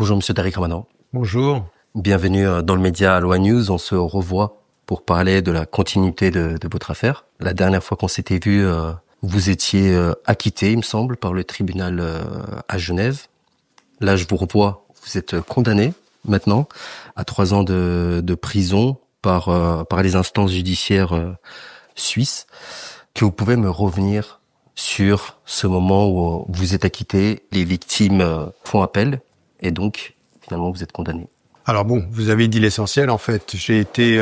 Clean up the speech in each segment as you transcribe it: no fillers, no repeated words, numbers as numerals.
Bonjour Monsieur Tariq Ramadan. Bonjour. Bienvenue dans le média Aloha News. On se revoit pour parler de la continuité de votre affaire. La dernière fois qu'on s'était vu, vous étiez acquitté, il me semble, par le tribunal à Genève. Là, je vous revois. Vous êtes condamné maintenant à 3 ans de prison par les instances judiciaires suisses. Que vous pouvez me revenir sur ce moment où vous êtes acquitté, les victimes font appel et donc finalement vous êtes condamné. Alors bon, vous avez dit l'essentiel en fait. J'ai été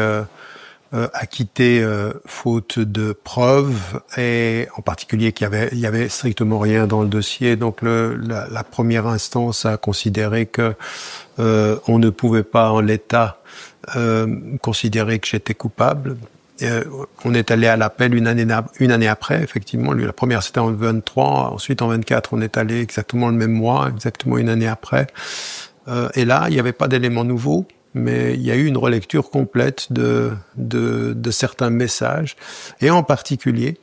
acquitté faute de preuves et en particulier qu'il y avait strictement rien dans le dossier. Donc la première instance a considéré que on ne pouvait pas en l'état considérer que j'étais coupable. On est allé à l'appel une année après, effectivement. La première, c'était en 23. Ensuite, en 24, on est allé exactement le même mois, exactement une année après. Et là, il n'y avait pas d'éléments nouveaux, mais il y a eu une relecture complète de certains messages, et en particulier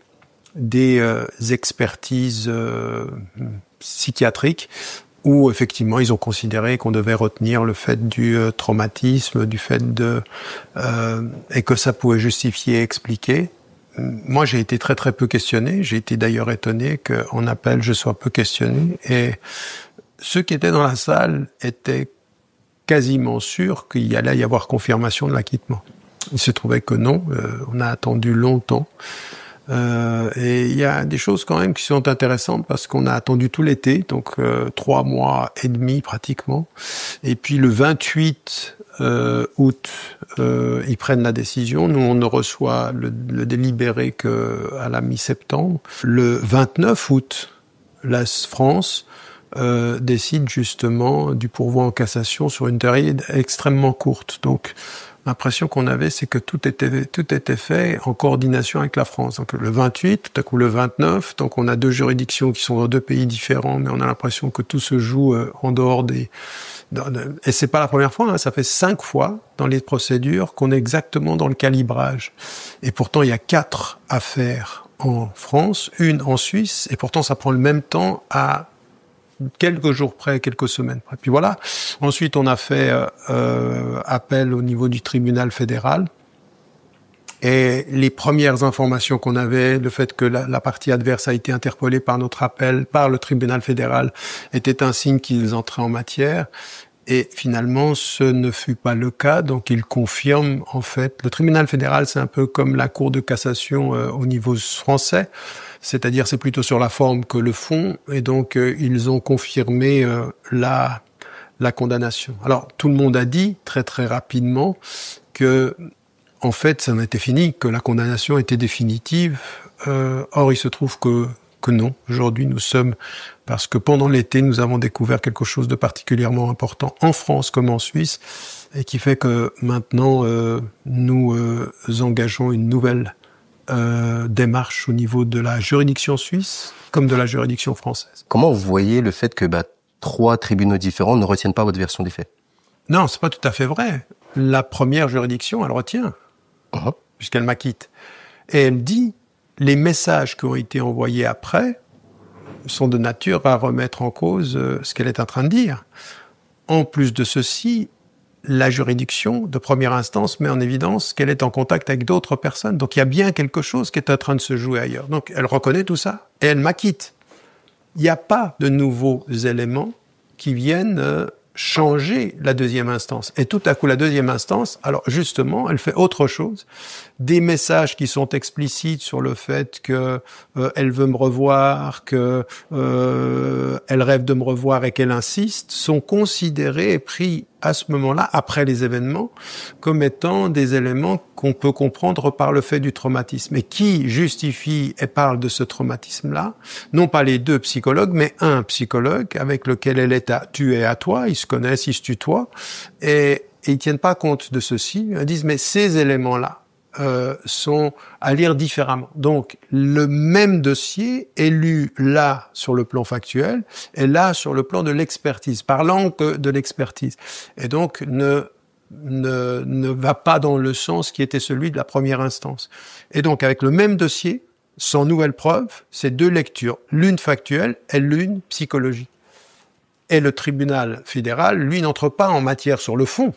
des expertises psychiatriques, où effectivement ils ont considéré qu'on devait retenir le fait du traumatisme, du fait et que ça pouvait justifier et expliquer. Moi, j'ai été très très peu questionné. J'ai été d'ailleurs étonné qu'en appel je sois peu questionné. Et ceux qui étaient dans la salle étaient quasiment sûrs qu'il allait y avoir confirmation de l'acquittement. Il se trouvait que non. On a attendu longtemps. Et il y a des choses quand même qui sont intéressantes parce qu'on a attendu tout l'été, donc 3 mois et demi pratiquement. Et puis le 28 août, ils prennent la décision. Nous, on ne reçoit le délibéré qu'à la mi-septembre. Le 29 août, la France décide justement du pourvoi en cassation sur une période extrêmement courte. Donc l'impression qu'on avait, c'est que tout était fait en coordination avec la France. Donc le 28, tout à coup le 29, donc on a 2 juridictions qui sont dans 2 pays différents, mais on a l'impression que tout se joue en dehors et c'est pas la première fois, hein, ça fait 5 fois dans les procédures qu'on est exactement dans le calibrage. Et pourtant, il y a 4 affaires en France, 1 en Suisse, et pourtant ça prend le même temps à quelques jours près, quelques semaines près. Puis voilà. Ensuite, on a fait appel au niveau du tribunal fédéral. Et les premières informations qu'on avait, le fait que la partie adverse a été interpellée par notre appel, par le tribunal fédéral, était un signe qu'ils entraient en matière. Et finalement, ce ne fut pas le cas. Donc, ils confirment, en fait. Le tribunal fédéral, c'est un peu comme la cour de cassation au niveau français. C'est-à-dire, c'est plutôt sur la forme que le fond. Et donc, ils ont confirmé la condamnation. Alors, tout le monde a dit, très très rapidement, que, en fait, ça en était fini, que la condamnation était définitive. Or, il se trouve que non. Aujourd'hui, nous sommes... Parce que pendant l'été, nous avons découvert quelque chose de particulièrement important en France comme en Suisse, et qui fait que maintenant, nous engageons une nouvelle démarche au niveau de la juridiction suisse comme de la juridiction française. Comment vous voyez le fait que 3 tribunaux différents ne retiennent pas votre version des faits? Non, c'est pas tout à fait vrai. La première juridiction, elle retient, puisqu'elle m'acquitte. Et elle dit, les messages qui ont été envoyés après sont de nature à remettre en cause ce qu'elle est en train de dire. En plus de ceci, la juridiction de première instance met en évidence qu'elle est en contact avec d'autres personnes. Donc il y a bien quelque chose qui est en train de se jouer ailleurs. Donc elle reconnaît tout ça et elle m'acquitte. Il n'y a pas de nouveaux éléments qui viennent changer la deuxième instance. Et tout à coup, la deuxième instance, alors justement, elle fait autre chose. Des messages qui sont explicites sur le fait que elle veut me revoir, que elle rêve de me revoir et qu'elle insiste, sont considérés et pris à ce moment-là, après les événements, comme étant des éléments qu'on peut comprendre par le fait du traumatisme. Et qui justifie et parle de ce traumatisme-là? Non pas les 2 psychologues, mais un psychologue avec lequel elle est tu es à toi, ils se connaissent, ils se tutoient, et ils tiennent pas compte de ceci. Ils disent, mais ces éléments-là sont à lire différemment. Donc, le même dossier est lu là sur le plan factuel et là sur le plan de l'expertise, parlant que de l'expertise. Et donc, ne va pas dans le sens qui était celui de la première instance. Et donc, avec le même dossier, sans nouvelle preuve, c'est 2 lectures, l'une factuelle et l'une psychologique. Et le tribunal fédéral, lui, n'entre pas en matière sur le fond.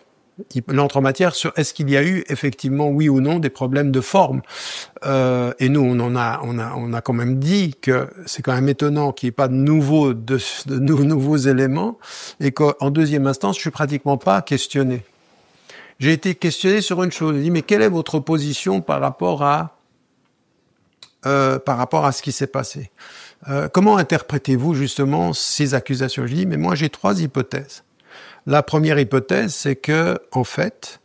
Il entre en matière sur est-ce qu'il y a eu effectivement, oui ou non, des problèmes de forme. Et nous, on a quand même dit que c'est quand même étonnant qu'il n'y ait pas de nouveaux éléments et qu'en deuxième instance, je suis pratiquement pas questionné. J'ai été questionné sur une chose. J'ai dit mais quelle est votre position par rapport à ce qui s'est passé? Comment interprétez-vous justement ces accusations? Je dis mais moi j'ai 3 hypothèses. La première hypothèse, c'est que, en fait,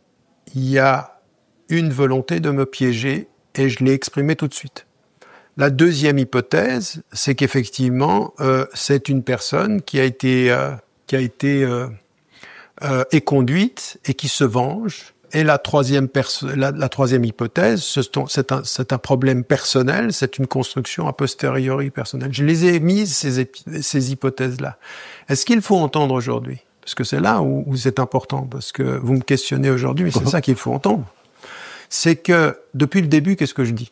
il y a une volonté de me piéger et je l'ai exprimée tout de suite. La deuxième hypothèse, c'est qu'effectivement, c'est une personne qui a été éconduite et qui se venge. Et la troisième hypothèse, c'est un problème personnel, c'est une construction a posteriori personnelle. Je les ai mises, ces hypothèses-là. Est-ce qu'il faut entendre aujourd'hui? Parce que c'est là où c'est important, parce que vous me questionnez aujourd'hui, mais c'est ça qu'il faut entendre. C'est que, depuis le début, qu'est-ce que je dis?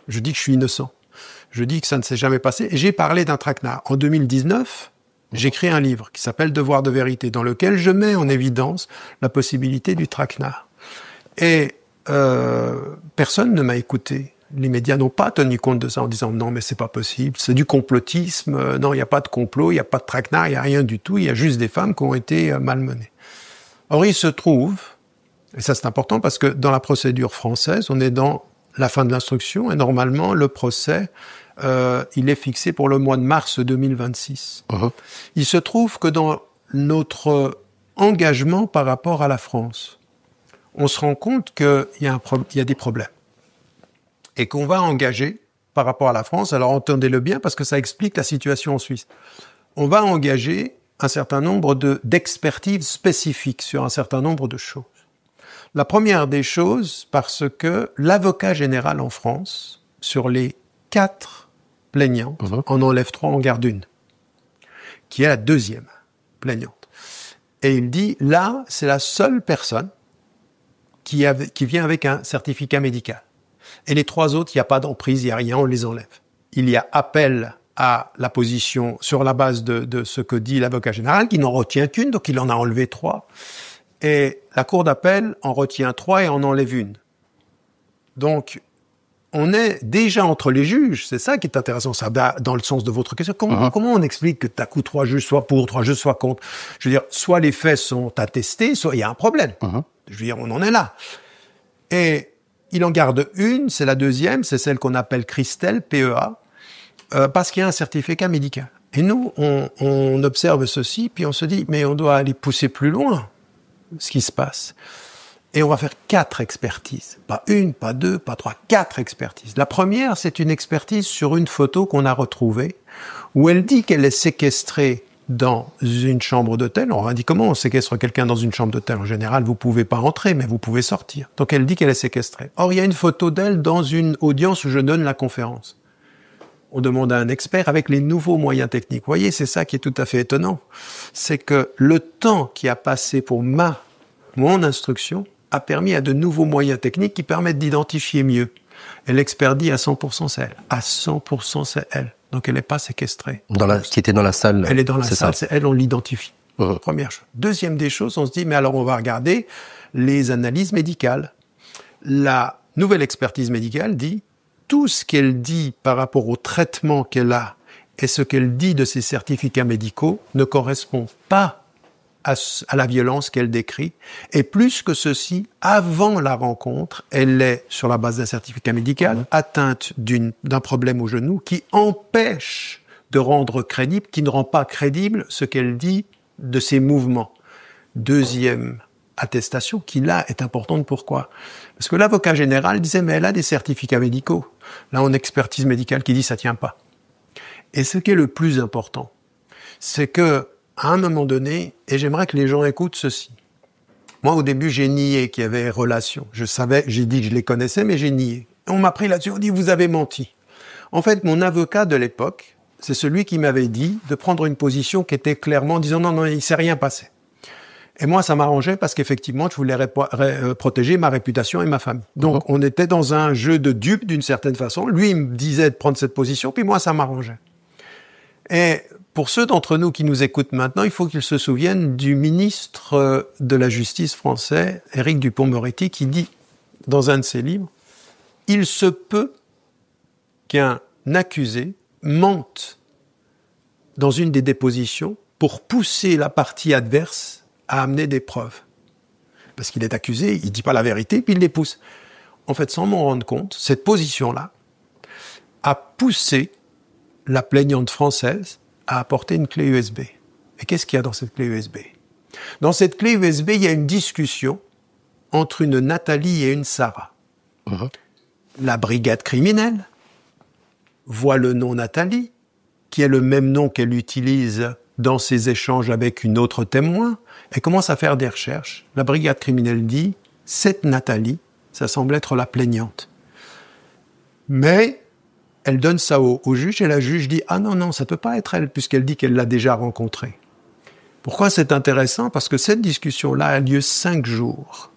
Je dis que je suis innocent. Je dis que ça ne s'est jamais passé. Et j'ai parlé d'un traquenard. En 2019, j'écris un livre qui s'appelle Devoir de vérité, dans lequel je mets en évidence la possibilité du traquenard. Et personne ne m'a écouté. Les médias n'ont pas tenu compte de ça en disant non mais c'est pas possible, c'est du complotisme, non il n'y a pas de complot, il n'y a pas de traquenard, il n'y a rien du tout, il y a juste des femmes qui ont été malmenées. Or il se trouve, et ça c'est important parce que dans la procédure française, on est dans la fin de l'instruction et normalement le procès il est fixé pour le mois de mars 2026. Il se trouve que dans notre engagement par rapport à la France, on se rend compte qu'il y a des problèmes. Et qu'on va engager par rapport à la France, alors entendez-le bien parce que ça explique la situation en Suisse. On va engager un certain nombre d'expertises spécifiques sur un certain nombre de choses. La première des choses, parce que l'avocat général en France, sur les 4 plaignants, en enlève 3, en garde 1, qui est la deuxième plaignante. Et il dit, là, c'est la seule personne qui vient avec un certificat médical. Et les 3 autres, il n'y a pas d'emprise, il n'y a rien, on les enlève. Il y a appel à la position sur la base de ce que dit l'avocat général, qui n'en retient qu'une, donc il en a enlevé 3. Et la cour d'appel en retient 3 et en enlève 1. Donc, on est déjà entre les juges, c'est ça qui est intéressant, ça va dans le sens de votre question. Comment on explique que d'un coup 3 juges soient pour, 3 juges soient contre? Je veux dire, soit les faits sont attestés, soit il y a un problème. Je veux dire, on en est là. Et il en garde 1, c'est la deuxième, c'est celle qu'on appelle Christelle, PEA, parce qu'il y a un certificat médical. Et nous, on observe ceci, puis on se dit, mais on doit aller pousser plus loin ce qui se passe. Et on va faire 4 expertises. Pas 1, pas 2, pas 3, 4 expertises. La première, c'est une expertise sur une photo qu'on a retrouvée, où elle dit qu'elle est séquestrée dans une chambre d'hôtel. On a dit comment on séquestre quelqu'un dans une chambre d'hôtel? En général, vous pouvez pas entrer, mais vous pouvez sortir. Donc elle dit qu'elle est séquestrée. Or, il y a une photo d'elle dans une audience où je donne la conférence. On demande à un expert avec les nouveaux moyens techniques. Vous voyez, c'est ça qui est tout à fait étonnant. C'est que le temps qui a passé pour mon instruction a permis à de nouveaux moyens techniques qui permettent d'identifier mieux. Et l'expert dit à 100% c'est elle. À 100% c'est elle. Donc elle n'est pas séquestrée. Qui était dans la salle. Elle est dans la salle, c'est elle, on l'identifie. Première chose. Deuxième des choses, on se dit, mais alors on va regarder les analyses médicales. La nouvelle expertise médicale dit, tout ce qu'elle dit par rapport au traitement qu'elle a et ce qu'elle dit de ses certificats médicaux ne correspond pas à la violence qu'elle décrit. Et plus que ceci, avant la rencontre, elle est, sur la base d'un certificat médical, atteinte d'un problème au genou qui empêche de rendre crédible, qui ne rend pas crédible ce qu'elle dit de ses mouvements. Deuxième attestation, qui là est importante. Pourquoi? Parce que l'avocat général disait, mais elle a des certificats médicaux. Là, on a expertise médicale qui dit, ça tient pas. Et ce qui est le plus important, c'est que, à un moment donné, et j'aimerais que les gens écoutent ceci. Moi, au début, j'ai nié qu'il y avait relation. J'ai dit que je les connaissais, mais j'ai nié. On m'a pris là-dessus, on dit, vous avez menti. En fait, mon avocat de l'époque, c'est celui qui m'avait dit de prendre une position qui était clairement en disant, non, il s'est rien passé. Et moi, ça m'arrangeait parce qu'effectivement, je voulais protéger ma réputation et ma famille. Donc, on était dans un jeu de dupes d'une certaine façon. Lui, il me disait de prendre cette position, puis moi, ça m'arrangeait. Et Pour ceux d'entre nous qui nous écoutent maintenant, il faut qu'ils se souviennent du ministre de la Justice français, Éric Dupond-Moretti, qui dit dans un de ses livres « Il se peut qu'un accusé mente dans une des dépositions pour pousser la partie adverse à amener des preuves. » Parce qu'il est accusé, il ne dit pas la vérité, puis il les pousse. En fait, sans m'en rendre compte, cette position-là a poussé la plaignante française à apporter une clé USB. Et qu'est-ce qu'il y a dans cette clé USB? Dans cette clé USB, il y a une discussion entre une Nathalie et une Sarah. La brigade criminelle voit le nom Nathalie, qui est le même nom qu'elle utilise dans ses échanges avec une autre témoin, et commence à faire des recherches. La brigade criminelle dit, cette Nathalie, ça semble être la plaignante. Mais elle donne ça au juge, et la juge dit, ah non, ça peut pas être elle, puisqu'elle dit qu'elle l'a déjà rencontrée. Pourquoi c'est intéressant? Parce que cette discussion-là a lieu 5 jours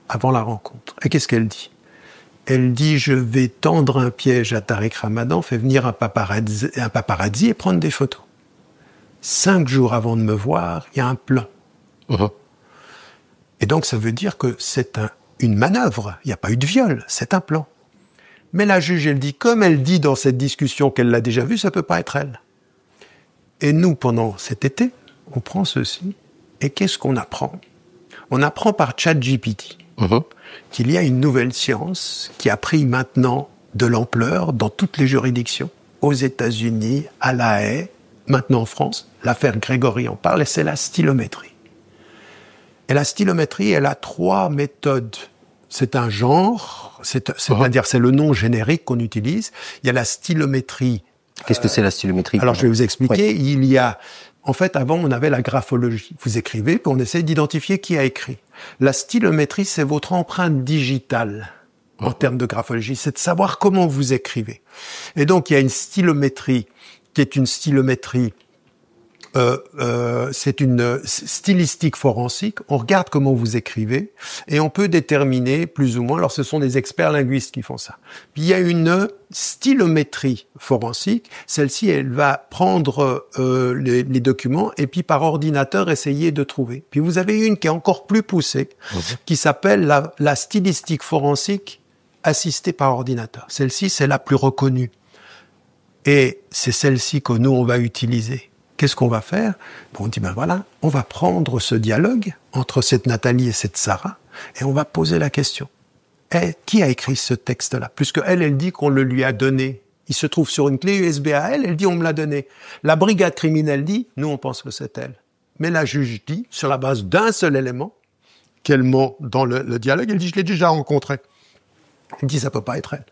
avant la rencontre. Et qu'est-ce qu'elle dit? Elle dit, je vais tendre un piège à Tariq Ramadan, fait venir un paparazzi et prendre des photos. 5 jours avant de me voir, il y a un plan. Et donc, ça veut dire que c'est une manœuvre. Il n'y a pas eu de viol, c'est un plan. Mais la juge, elle dit, comme elle dit dans cette discussion qu'elle l'a déjà vu, ça peut pas être elle. Et nous, pendant cet été, on prend ceci, et qu'est-ce qu'on apprend? On apprend par ChatGPT qu'il y a une nouvelle science qui a pris maintenant de l'ampleur dans toutes les juridictions, aux États-Unis, à La Haye, maintenant en France. L'affaire Grégory en parle, et c'est la stylométrie. Et la stylométrie, elle a 3 méthodes. C'est un genre, c'est-à-dire c'est le nom générique qu'on utilise. Il y a la stylométrie. Qu'est-ce que c'est la stylométrie? Alors je vais vous expliquer. Oui. Il y a, en fait, avant on avait la graphologie. Vous écrivez, puis on essaie d'identifier qui a écrit. La stylométrie, c'est votre empreinte digitale en termes de graphologie. C'est de savoir comment vous écrivez. Et donc il y a une stylométrie qui est une stylométrie. C'est une stylistique forensique. On regarde comment vous écrivez et on peut déterminer plus ou moins. Alors, ce sont des experts linguistes qui font ça. Puis, il y a une stylométrie forensique. Celle-ci, elle va prendre les documents et puis par ordinateur essayer de trouver. Puis, vous avez une qui est encore plus poussée, qui s'appelle la stylistique forensique assistée par ordinateur. Celle-ci, c'est la plus reconnue. Et c'est celle-ci que nous, on va utiliser. Qu'est-ce qu'on va faire? On dit, ben voilà, on va prendre ce dialogue entre cette Nathalie et cette Sarah, et on va poser la question. Qui a écrit ce texte-là? Puisque elle dit qu'on le lui a donné. Il se trouve sur une clé USB à elle dit, on me l'a donné. La brigade criminelle dit, nous, on pense que c'est elle. Mais la juge dit, sur la base d'un seul élément, qu'elle ment dans le dialogue, elle dit, je l'ai déjà rencontré. Elle dit, ça peut pas être elle.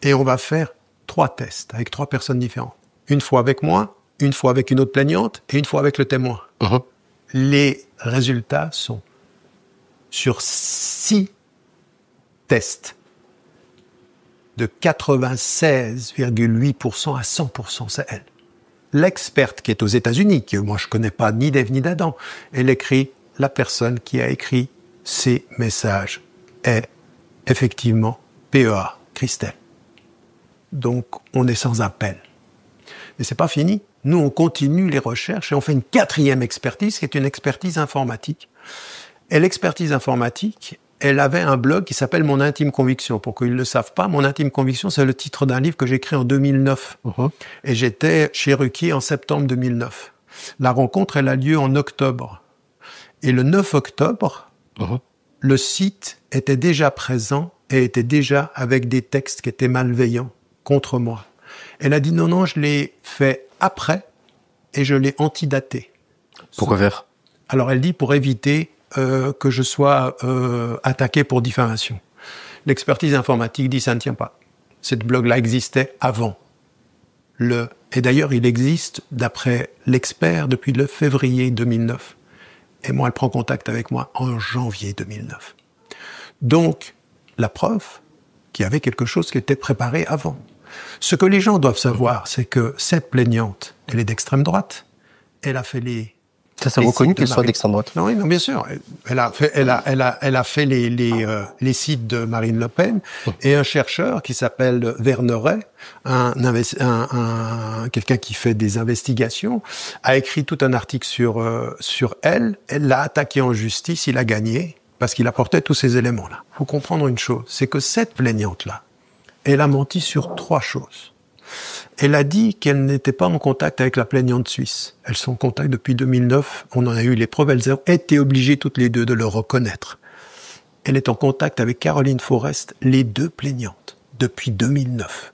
Et on va faire 3 tests avec 3 personnes différentes. Une fois avec moi, une fois avec une autre plaignante et une fois avec le témoin. Les résultats sont sur 6 tests de 96,8% à 100%, c'est elle. L'experte qui est aux États-Unis, que moi je connais pas ni d'Ève ni d'Adam, elle écrit, la personne qui a écrit ces messages est effectivement PEA, Christelle. Donc on est sans appel. Mais c'est pas fini. Nous, on continue les recherches et on fait une 4e expertise, qui est une expertise informatique. Et l'expertise informatique, elle avait un blog qui s'appelle Mon Intime Conviction. Pour qu'ils ne le savent pas, Mon Intime Conviction, c'est le titre d'un livre que j'ai écrit en 2009. Et j'étais chez Ruquier en septembre 2009. La rencontre, elle a lieu en octobre. Et le 9 octobre, le site était déjà présent et était déjà avec des textes qui étaient malveillants contre moi. Elle a dit non, je l'ai fait après et je l'ai antidaté. Pourquoi faire? Alors elle dit pour éviter que je sois attaqué pour diffamation. L'expertise informatique dit ça ne tient pas. Cette blog-là existait avant. Et d'ailleurs, il existe, d'après l'expert, depuis le février 2009. Et moi, elle prend contact avec moi en janvier 2009. Donc, la preuve qu'il y avait quelque chose qui était préparé avant. Ce que les gens doivent savoir, c'est que cette plaignante, elle est d'extrême droite. Elle a fait les Ça, c'est reconnu qu'elle soit d'extrême droite. Non, oui, non, bien sûr. Elle a fait les sites de Marine Le Pen, et un chercheur qui s'appelle Verneret, quelqu'un qui fait des investigations, a écrit tout un article sur elle. Elle l'a attaqué en justice, il a gagné, parce qu'il apportait tous ces éléments-là. Faut comprendre une chose, c'est que cette plaignante-là, elle a menti sur 3 choses. Elle a dit qu'elle n'était pas en contact avec la plaignante suisse. Elles sont en contact depuis 2009. On en a eu les preuves. Elles ont été obligées toutes les deux de le reconnaître. Elle est en contact avec Caroline Forest, les 2 plaignantes, depuis 2009.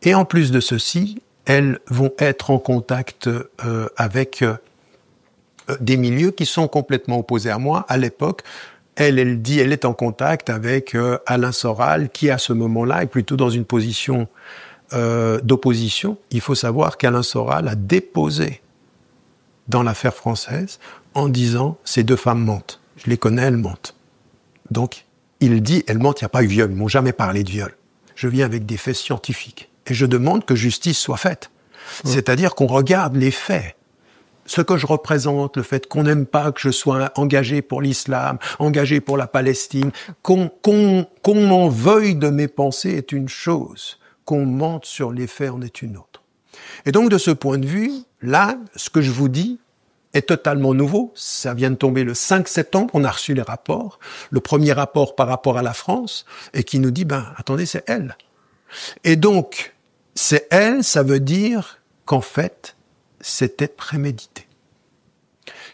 Et en plus de ceci, elles vont être en contact avec des milieux qui sont complètement opposés à moi. À l'époque, elle dit, elle est en contact avec Alain Soral, qui à ce moment-là est plutôt dans une position d'opposition. Il faut savoir qu'Alain Soral a déposé dans l'affaire française en disant « ces 2 femmes mentent. Je les connais, elles mentent. » Donc, il dit « elles mentent, il n'y a pas eu viol. Ils m'ont jamais parlé de viol. » Je viens avec des faits scientifiques. Et je demande que justice soit faite. C'est-à-dire qu'on regarde les faits. Ce que je représente, le fait qu'on n'aime pas que je sois engagé pour l'islam, engagé pour la Palestine, qu'on m'en veuille de mes pensées est une chose. Qu'on mente sur les faits en est une autre. Et donc, de ce point de vue, là, ce que je vous dis est totalement nouveau. Ça vient de tomber le 5 septembre, on a reçu les rapports. Le premier rapport par rapport à la France, et qui nous dit, attendez, c'est elle. Et donc, c'est elle, ça veut dire qu'en fait, c'était prémédité.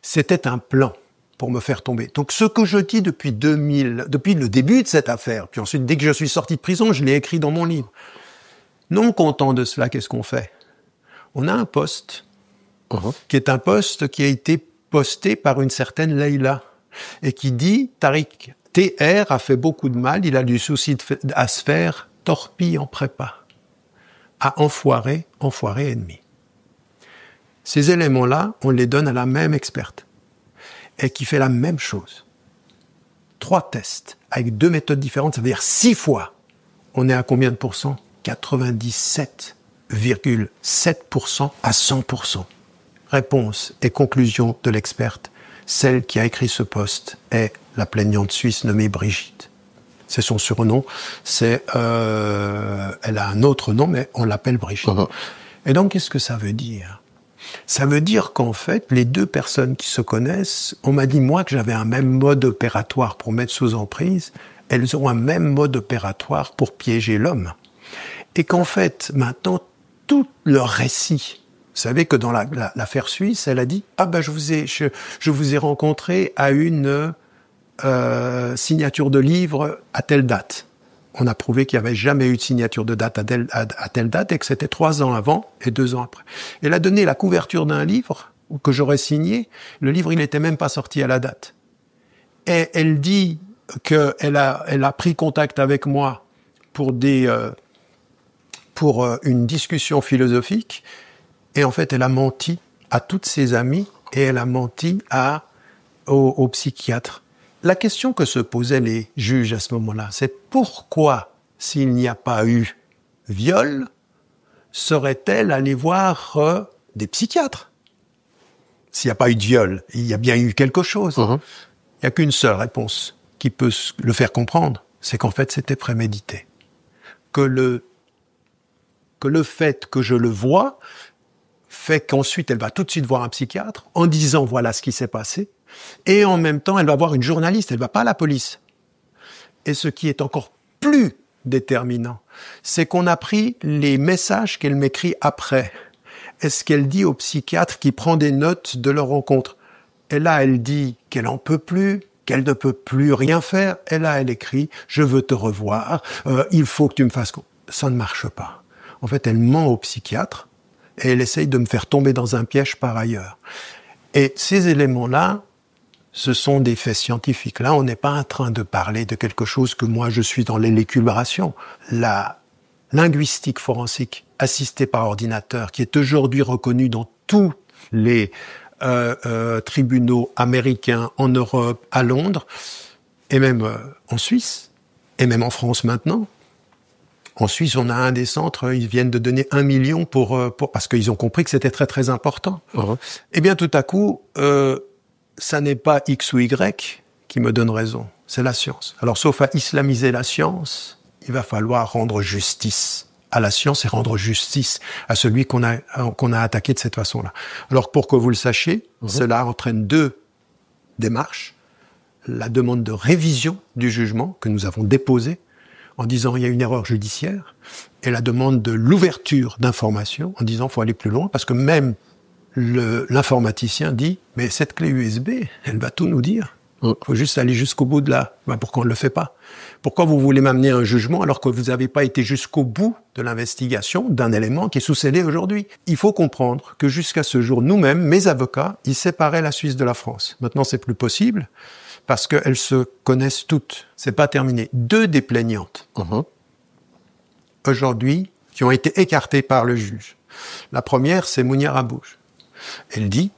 C'était un plan pour me faire tomber. Donc, ce que je dis depuis le début de cette affaire, puis ensuite, dès que je suis sorti de prison, je l'ai écrit dans mon livre. Non content de cela, qu'est-ce qu'on fait? On a un poste, qui est un poste qui a été posté par une certaine Leïla, et qui dit, Tariq TR a fait beaucoup de mal, il a du souci à se faire torpille en prépa, à enfoiré ennemi. Ces éléments-là, on les donne à la même experte, et qui fait la même chose. 3 tests, avec 2 méthodes différentes, ça veut dire 6 fois. On est à combien de pourcents? 97,7% à 100%. Réponse et conclusion de l'experte. Celle qui a écrit ce poste est la plaignante suisse nommée Brigitte. C'est son surnom. Elle a un autre nom, mais on l'appelle Brigitte. Et donc, qu'est-ce que ça veut dire? Ça veut dire qu'en fait, les 2 personnes qui se connaissent, on m'a dit, moi, que j'avais un même mode opératoire pour mettre sous emprise. Elles ont un même mode opératoire pour piéger l'homme. Et qu'en fait, maintenant, tout leur récit, vous savez que dans l'affaire suisse, elle a dit « Ah je vous ai rencontré à une signature de livre à telle date. » On a prouvé qu'il n'y avait jamais eu de signature de date à telle date et que c'était 3 ans avant et 2 ans après. Elle a donné la couverture d'un livre que j'aurais signé. Le livre, il n'était même pas sorti à la date. Et elle dit qu'elle a pris contact avec moi pour une discussion philosophique, et en fait, elle a menti à toutes ses amies, et elle a menti au psychiatre. La question que se posaient les juges à ce moment-là, c'est pourquoi, s'il n'y a pas eu viol, serait-elle allée voir des psychiatres? S'il n'y a pas eu de viol, il y a bien eu quelque chose. Il n'y a qu'une seule réponse qui peut le faire comprendre, c'est qu'en fait, c'était prémédité. Que le fait que je le vois fait qu'ensuite elle va tout de suite voir un psychiatre en disant voilà ce qui s'est passé, et en même temps elle va voir une journaliste, elle va pas à la police. Et ce qui est encore plus déterminant, c'est qu'on a pris les messages qu'elle m'écrit après. Est-ce qu'elle dit au psychiatre qui prend des notes de leur rencontre? Et là elle dit qu'elle en peut plus, qu'elle ne peut plus rien faire, et là elle écrit je veux te revoir, il faut que tu me fasses... Ça ne marche pas. En fait, elle ment au psychiatre et elle essaye de me faire tomber dans un piège par ailleurs. Et ces éléments-là, ce sont des faits scientifiques. Là, on n'est pas en train de parler de quelque chose que moi, je suis dans l'élucubration. La linguistique forensique assistée par ordinateur, qui est aujourd'hui reconnue dans tous les tribunaux américains, en Europe, à Londres, et même en Suisse, et même en France maintenant, En Suisse, on a un des centres, ils viennent de donner 1 million parce qu'ils ont compris que c'était très très important. Eh bien, tout à coup, ça n'est pas X ou Y qui me donne raison, c'est la science. Alors, sauf à islamiser la science, il va falloir rendre justice à la science et rendre justice à celui qu'on a attaqué de cette façon-là. Alors, pour que vous le sachiez, cela entraîne 2 démarches. La demande de révision du jugement que nous avons déposé en disant il y a une erreur judiciaire, et la demande de l'ouverture d'informations en disant il faut aller plus loin, parce que même l'informaticien dit mais cette clé USB, elle va tout nous dire. Il faut juste aller jusqu'au bout de la... pourquoi on ne le fait pas? Pourquoi vous voulez m'amener à un jugement alors que vous n'avez pas été jusqu'au bout de l'investigation d'un élément qui est sous scellé aujourd'hui? Il faut comprendre que jusqu'à ce jour, nous-mêmes, mes avocats, ils séparaient la Suisse de la France. Maintenant, c'est plus possible parce qu'elles se connaissent toutes. C'est pas terminé. 2 des plaignantes, aujourd'hui, qui ont été écartées par le juge. La première, c'est Mounia Rabouche. Elle dit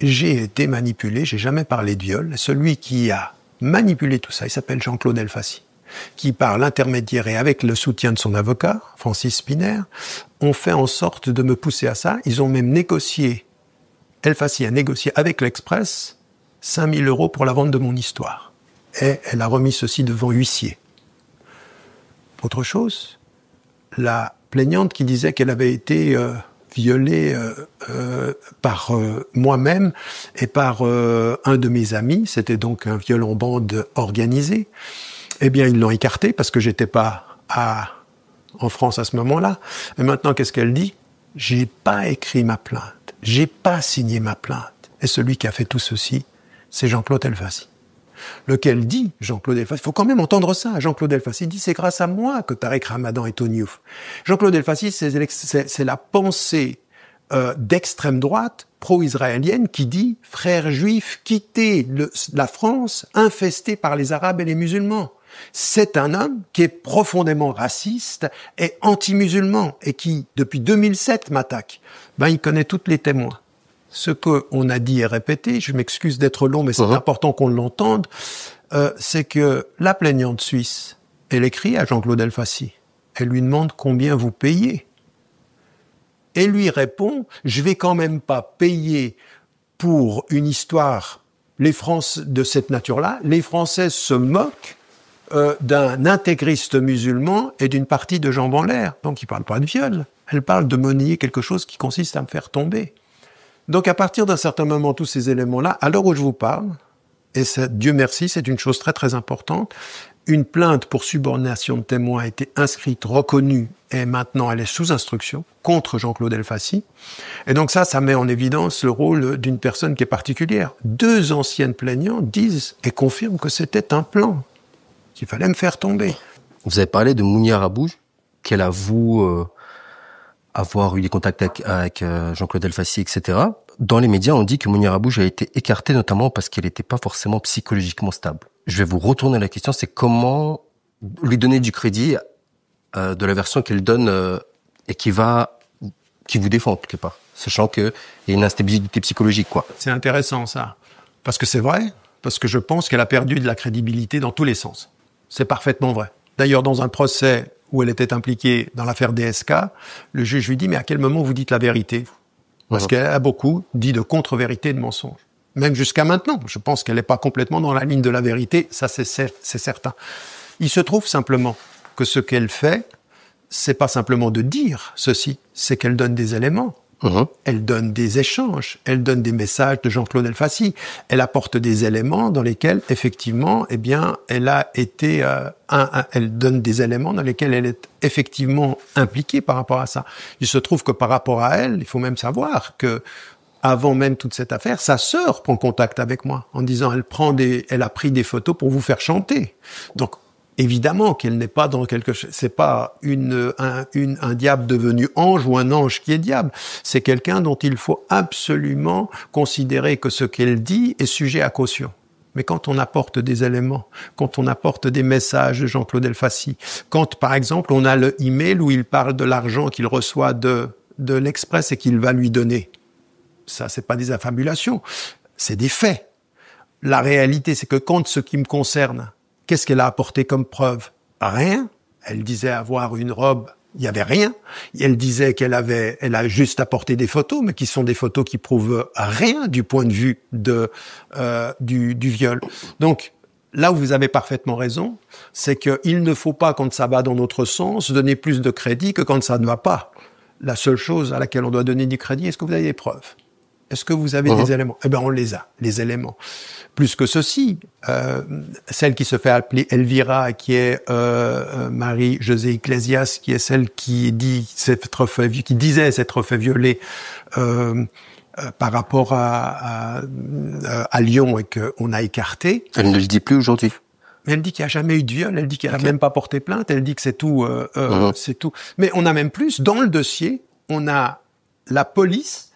j'ai été manipulé, j'ai jamais parlé de viol. Celui qui a manipulé tout ça, il s'appelle Jean-Claude Elfassi, qui par l'intermédiaire et avec le soutien de son avocat, Francis Spinner, ont fait en sorte de me pousser à ça. Ils ont même négocié, Elfassi a négocié avec l'Express 5 000 € pour la vente de mon histoire. Et elle a remis ceci devant huissier. Autre chose, la plaignante qui disait qu'elle avait été violée par moi-même et par un de mes amis, c'était donc un viol en bande organisé, eh bien ils l'ont écarté parce que j'étais pas en France à ce moment-là. Et maintenant, qu'est-ce qu'elle dit? J'ai pas écrit ma plainte, j'ai pas signé ma plainte. Et celui qui a fait tout ceci, c'est Jean-Claude Elfassi. Lequel dit, Jean-Claude Elfassi, il faut quand même entendre ça, Jean-Claude Elfassi dit, c'est grâce à moi que Tariq Ramadan est au Niouf. Jean-Claude Elfassi, c'est la pensée d'extrême droite, pro-israélienne, qui dit, frères juifs, quittez la France infestée par les Arabes et les musulmans. C'est un homme qui est profondément raciste et anti-musulman, et qui, depuis 2007, m'attaque. Il connaît tous les témoins. Ce qu'on a dit et répété, je m'excuse d'être long, mais c'est important qu'on l'entende, c'est que la plaignante suisse, elle écrit à Jean-Claude Elfassi. Elle lui demande combien vous payez. Et lui répond, je vais quand même pas payer pour une histoire de cette nature-là. Les Français se moquent d'un intégriste musulman et d'une partie de jambes en l'air. Donc il parle pas de viol. Elle parle de monnayer quelque chose qui consiste à me faire tomber. Donc à partir d'un certain moment, tous ces éléments-là, à l'heure où je vous parle, et ça, Dieu merci, c'est une chose très très importante, une plainte pour subordination de témoin a été inscrite, reconnue, et maintenant elle est sous instruction contre Jean-Claude Elfassi. Et donc ça met en évidence le rôle d'une personne qui est particulière. 2 anciennes plaignantes disent et confirment que c'était un plan, qu'il fallait me faire tomber. Vous avez parlé de Mounia Rabouche, qu'elle avoue avoir eu des contacts avec Jean-Claude Elfassi, etc. Dans les médias, on dit que Mounia Rabouche a été écartée notamment parce qu'elle n'était pas forcément psychologiquement stable. Je vais vous retourner la question, c'est comment lui donner du crédit de la version qu'elle donne et qui vous défend quelque part, sachant qu'il y a une instabilité psychologique, quoi. C'est intéressant ça, parce que c'est vrai, parce que je pense qu'elle a perdu de la crédibilité dans tous les sens. C'est parfaitement vrai. D'ailleurs, dans un procès où elle était impliquée dans l'affaire DSK, le juge lui dit « Mais à quel moment vous dites la vérité ?» Parce qu'elle a beaucoup dit de contre-vérité et de mensonges. Même jusqu'à maintenant, je pense qu'elle n'est pas complètement dans la ligne de la vérité, ça c'est certain. Il se trouve simplement que ce qu'elle fait, c'est pas simplement de dire ceci, c'est qu'elle donne des éléments. Elle donne des échanges, elle donne des messages de Jean-Claude Elfassi, elle apporte des éléments dans lesquels, effectivement, eh bien, elle a été, elle donne des éléments dans lesquels elle est effectivement impliquée par rapport à ça. Il se trouve que par rapport à elle, il faut même savoir que, avant même toute cette affaire, sa sœur prend contact avec moi en disant, elle a pris des photos pour vous faire chanter. Donc, évidemment qu'elle n'est pas dans quelque chose, c'est pas un diable devenu ange ou un ange qui est diable. C'est quelqu'un dont il faut absolument considérer que ce qu'elle dit est sujet à caution. Mais quand on apporte des éléments, quand on apporte des messages de Jean-Claude Elfassi, quand, par exemple, on a le email où il parle de l'argent qu'il reçoit de l'Express et qu'il va lui donner. Ça, c'est pas des affabulations. C'est des faits. La réalité, c'est que quand ce qui me concerne, qu'est-ce qu'elle a apporté comme preuve? Rien. Elle disait avoir une robe, il y avait rien. Elle disait elle a juste apporté des photos, mais qui sont des photos qui prouvent rien du point de vue du viol. Donc, là où vous avez parfaitement raison, c'est qu'il ne faut pas, quand ça va dans notre sens, donner plus de crédit que quand ça ne va pas. La seule chose à laquelle on doit donner du crédit, est-ce que vous avez des preuves? Est-ce que vous avez des éléments? Eh bien, on les a, les éléments. Plus que ceci, celle qui se fait appeler Elvira, qui est Marie-Josée Iglesias, qui est celle qui disait s'être fait violer par rapport à Lyon et qu'on a écarté. Elle ne le dit plus aujourd'hui. Mais elle dit qu'il n'y a jamais eu de viol, elle dit qu'elle n'a même pas porté plainte, elle dit que c'est tout, c'est tout. Mais on a même plus, dans le dossier, on a la police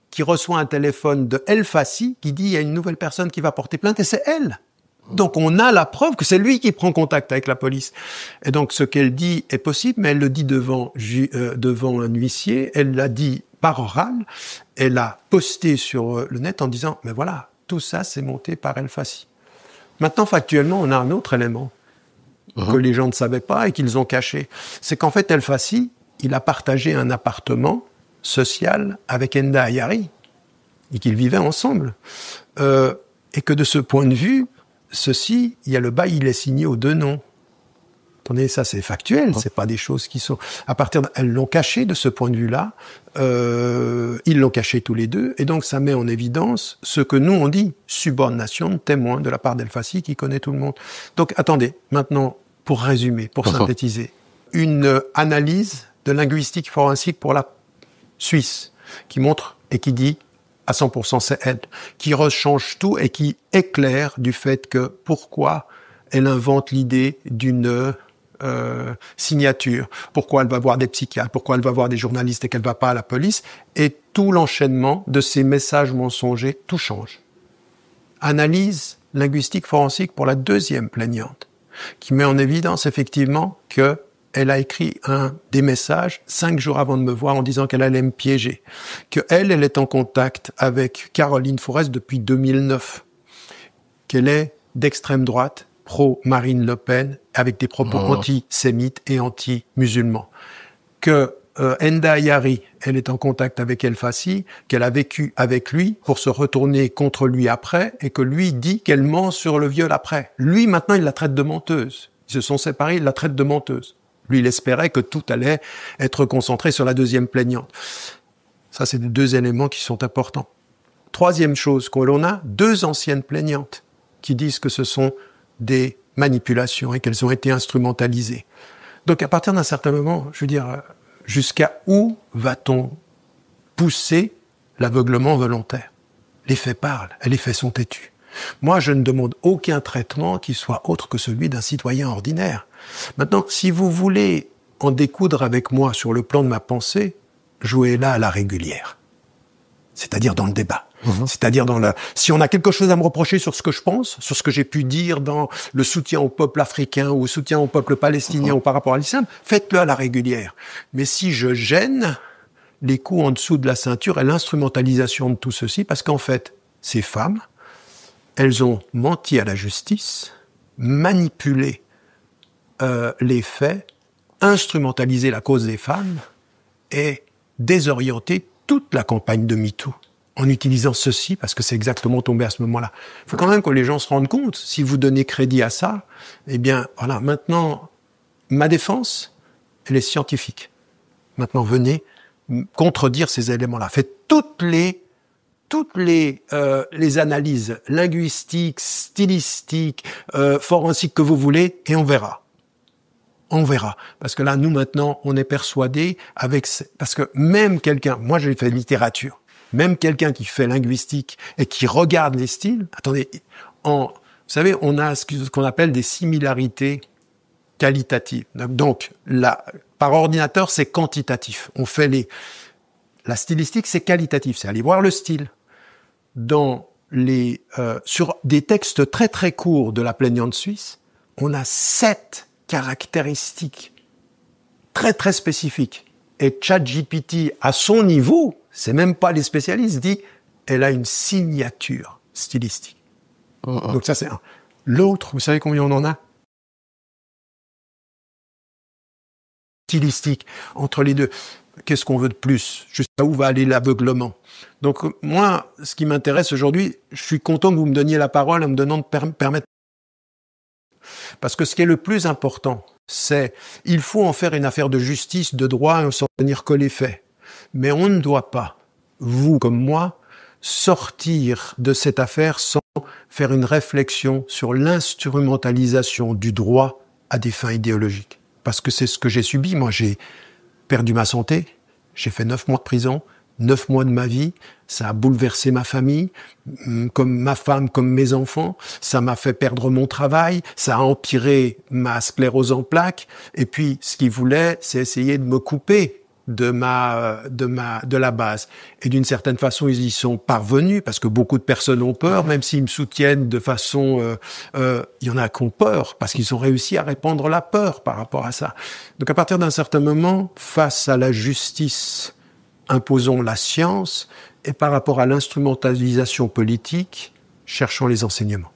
qui reçoit un téléphone de El Fassi qui dit il y a une nouvelle personne qui va porter plainte et c'est elle. Donc on a la preuve que c'est lui qui prend contact avec la police. Et donc ce qu'elle dit est possible, mais elle le dit devant un huissier, elle l'a dit par oral, elle a posté sur le net en disant mais voilà, tout ça c'est monté par El Fassi. Maintenant factuellement on a un autre élément que les gens ne savaient pas et qu'ils ont caché. C'est qu'en fait El Fassi, il a partagé un appartement social avec Enda Ayari et qu'ils vivaient ensemble. Et que de ce point de vue, il y a le bail, il est signé aux deux noms. Attendez, ça c'est factuel, c'est pas des choses qui sont... Elles l'ont caché de ce point de vue-là, ils l'ont caché tous les deux, et donc ça met en évidence ce que nous on dit, subornation de témoin de la part d'El Fassi qui connaît tout le monde. Donc attendez, maintenant, pour résumer, pour synthétiser, une analyse de linguistique forensique pour la Suisse, qui montre et qui dit à 100% c'est elle, qui rechange tout et qui éclaire du fait que pourquoi elle invente l'idée d'une signature, pourquoi elle va voir des psychiatres, pourquoi elle va voir des journalistes et qu'elle va pas à la police, et tout l'enchaînement de ces messages mensongers, tout change. Analyse linguistique forensique pour la deuxième plaignante, qui met en évidence effectivement que elle a écrit des messages 5 jours avant de me voir en disant qu'elle allait me piéger. Elle est en contact avec Caroline Forest depuis 2009. Qu'elle est d'extrême droite, pro-Marine Le Pen, avec des propos antisémites et anti-musulmans. Enda Ayari, elle est en contact avec El Fassi, qu'elle a vécu avec lui pour se retourner contre lui après, et que lui dit qu'elle ment sur le viol après. Lui, maintenant, il la traite de menteuse. Ils se sont séparés, il la traite de menteuse. Lui, il espérait que tout allait être concentré sur la deuxième plaignante. Ça, c'est les deux éléments qui sont importants. Troisième chose que l'on a, 2 anciennes plaignantes qui disent que ce sont des manipulations et qu'elles ont été instrumentalisées. Donc, à partir d'un certain moment, je veux dire, jusqu'à où va-t-on pousser l'aveuglement volontaire? Les faits parlent et les faits sont têtus. Moi, je ne demande aucun traitement qui soit autre que celui d'un citoyen ordinaire. Maintenant, si vous voulez en découdre avec moi sur le plan de ma pensée, jouez-la à la régulière. C'est-à-dire dans le débat. C'est-à-dire si on a quelque chose à me reprocher sur ce que je pense, sur ce que j'ai pu dire dans le soutien au peuple africain ou le soutien au peuple palestinien ou par rapport à l'islam, faites-le à la régulière. Mais si je gêne les coups en dessous de la ceinture et l'instrumentalisation de tout ceci, parce qu'en fait, ces femmes, elles ont menti à la justice, manipulé les faits, instrumentalisé la cause des femmes et désorienté toute la campagne de MeToo en utilisant ceci, parce que c'est exactement tombé à ce moment-là. Il faut quand même que les gens se rendent compte, si vous donnez crédit à ça, eh bien, voilà, maintenant, ma défense, elle est scientifique. Maintenant, venez contredire ces éléments-là. Faites toutes les analyses linguistiques, stylistiques, forensiques que vous voulez, et on verra. On verra. Parce que là, nous, maintenant, on est persuadés parce que même quelqu'un, moi, j'ai fait littérature, même quelqu'un qui fait linguistique et qui regarde les styles, attendez, vous savez, on a ce qu'on appelle des similarités qualitatives. Donc, par ordinateur, c'est quantitatif. On fait la stylistique, c'est qualitatif. C'est aller voir le style. Sur des textes très très courts de la plaignante suisse, on a 7 caractéristiques très très spécifiques. Et ChatGPT, à son niveau, c'est même pas les spécialistes, dit elle a une signature stylistique. Donc ça c'est un. L'autre, vous savez combien on en a? stylistique entre les deux. Qu'est-ce qu'on veut de plus? Jusqu'à où va aller l'aveuglement? Donc moi, ce qui m'intéresse aujourd'hui, je suis content que vous me donniez la parole en me donnant de permettre. Parce que ce qui est le plus important, c'est il faut en faire une affaire de justice, de droit et on s'en tenir que les faits. Mais on ne doit pas, vous comme moi, sortir de cette affaire sans faire une réflexion sur l'instrumentalisation du droit à des fins idéologiques. Parce que c'est ce que j'ai subi. Moi, j'ai perdu ma santé, j'ai fait 9 mois de prison, 9 mois de ma vie, ça a bouleversé ma famille, comme ma femme, comme mes enfants, ça m'a fait perdre mon travail, ça a empiré ma sclérose en plaques, et puis ce qu'ils voulaient, c'est essayer de me couper de la base. Et d'une certaine façon, ils y sont parvenus, parce que beaucoup de personnes ont peur, même s'ils me soutiennent de façon... il y en a qui ont peur, parce qu'ils ont réussi à répandre la peur par rapport à ça. Donc à partir d'un certain moment, face à la justice, imposons la science, et par rapport à l'instrumentalisation politique, cherchons les enseignements.